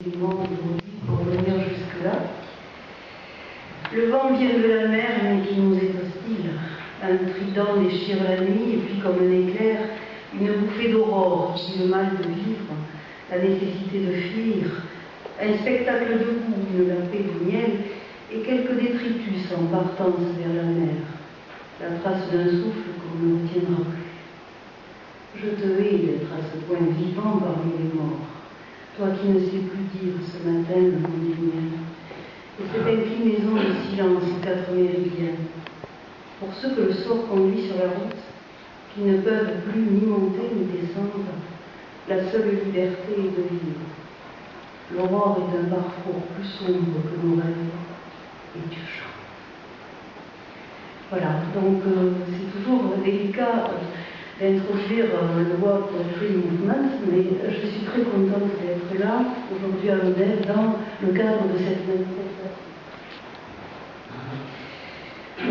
événements aujourd'hui pour revenir jusque-là. Le vent vient de la mer, mais qui nous est hostile. Un trident déchire la nuit, et puis comme un éclair, une bouffée d'aurore qui dit le mal de vivre, la nécessité de fuir, un spectacle de coups, une lampée de miel, et quelques détritus en partance vers la mer, la trace d'un souffle qu'on ne retiendra plus. Je te hais d'être à ce point vivant parmi les morts, toi qui ne sais plus dire ce matin le nom des miens. Et cette inclinaison de silence aux 4 méridiens, pour ceux que le sort conduit sur la route, qui ne peuvent plus ni monter ni descendre, la seule liberté est de vivre. L'aurore est un parcours plus sombre que nos rêves, et tu chantes. Voilà, donc c'est toujours délicat d'introduire le World Poetry Movement, mais je suis très contente d'être là aujourd'hui à l'Odève dans le cadre de cette manifestation.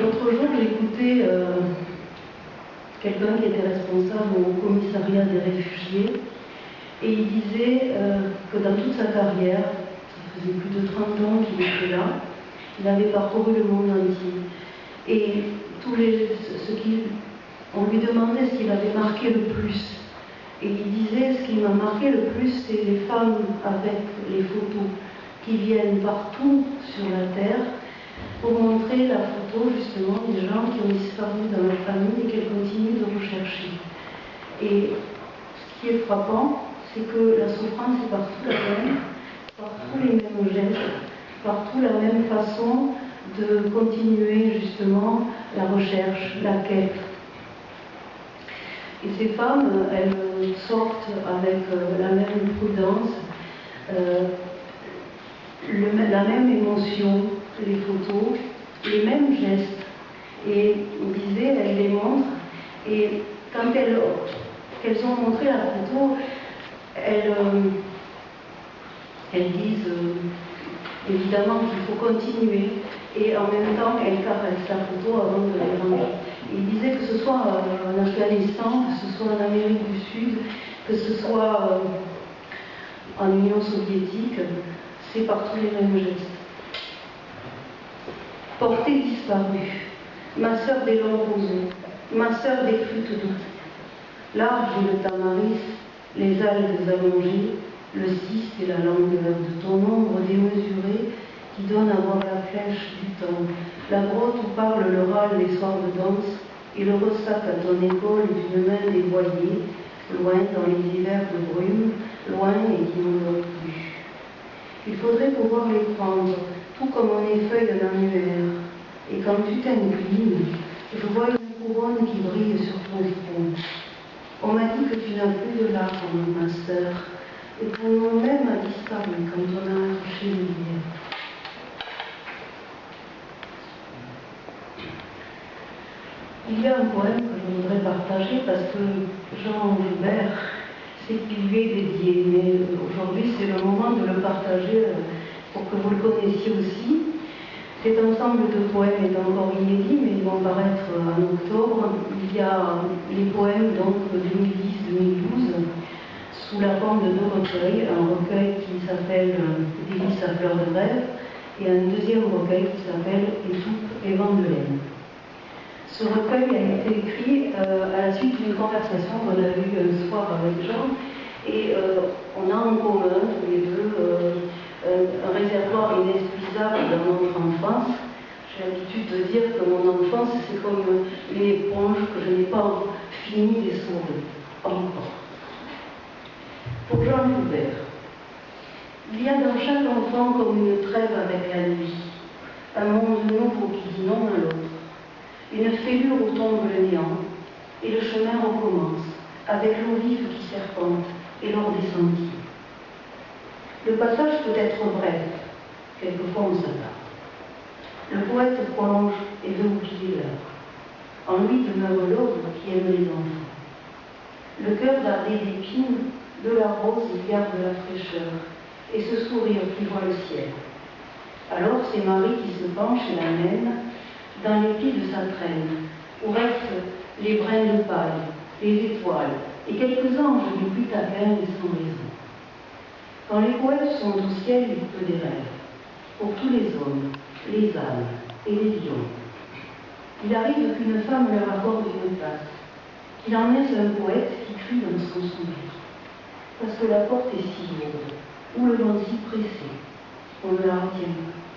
L'autre jour, j'ai écouté quelqu'un qui était responsable au commissariat des réfugiés, et il disait que dans toute sa carrière, ça faisait plus de 30 ans qu'il était là, il avait parcouru le monde entier. Et on lui demandait ce qui l'avait marqué le plus. Et il disait, ce qui m'a marqué le plus, c'est les femmes avec les photos qui viennent partout sur la Terre pour montrer la photo justement des gens qui ont disparu dans leur famille et qu'elles continuent de rechercher. Et ce qui est frappant, c'est que la souffrance est partout la même, partout les mêmes gestes, partout la même façon de continuer justement la recherche, la quête. Et ces femmes, elles sortent avec la même prudence, la même émotion, les photos, les mêmes gestes. Et on disait, elles les montrent, et quand elles ont montré la photo, elles disent évidemment qu'il faut continuer, et en même temps elles caressent la photo avant de les ranger. Il disait que ce soit en Afghanistan, que ce soit en Amérique du Sud, que ce soit en Union soviétique, c'est partout les mêmes gestes. Portée disparue, ma sœur des longs roseaux, ma sœur des flûtes douces, l'arbre et le tamaris, les algues allongées, le cis et la langueur de ton ombre démesurée qui donne à voir la flèche du temps, la grotte où parle le râle les soirs de danse et le ressac à ton épaule d'une main dévoyée, loin dans les hivers de brume, loin et qui n'en dort plus. Il faudrait pouvoir les prendre, tout comme on effeuille l'annuaire, et quand tu t'inclines, je vois une couronne qui brille sur ton front. On m'a dit que tu n'as plus de larmes, ma sœur, et ton nom même a disparu quand on a arraché les lumières. Il y a un poème que je voudrais partager parce que Jean Joubert, c'est qu'il lui est dédié, mais aujourd'hui c'est le moment de le partager pour que vous le connaissiez aussi. Cet ensemble de poèmes est encore inédit, mais ils vont paraître en octobre. Il y a les poèmes donc de 2010-2012 sous la forme de 2 recueils, un recueil qui s'appelle Délices à fleur de rêve et un deuxième recueil qui s'appelle Étoupe et vent de laine. Ce recueil a été écrit à la suite d'une conversation qu'on a eue un soir avec Jean, et on a en commun tous les deux un réservoir inépuisable dans notre enfance. J'ai l'habitude de dire que mon enfance, c'est comme une éponge que je n'ai pas fini d'essorer, encore. Pour Jean Joubert, il y a dans chaque enfant comme une trêve avec la nuit, un monde nouveau qui dit non à l'autre. Une fêlure où tombe le néant, et le chemin recommence, avec l'eau vive qui serpente et l'or des sentiers. Le passage peut être bref, quelquefois on s'attarde. Le poète prolonge et veut oublier l'heure. En lui demeure l'aube qui aime les enfants. Le cœur dardé d'épines, de la rose il garde la fraîcheur, et ce sourire qui voit le ciel. Alors c'est Marie qui se penche et l'amène dans les plis de sa traîne, où restent les brins de paille, les étoiles, et quelques anges du but à peine sans raison. Quand les poètes sont au ciel, ils coupent des rêves, pour tous les hommes, les âmes et les lions. Il arrive qu'une femme leur accorde une place, qu'il en est un poète qui crie dans son sommeil, parce que la porte est si lourde, ou le vent si pressé, on ne la retient pas.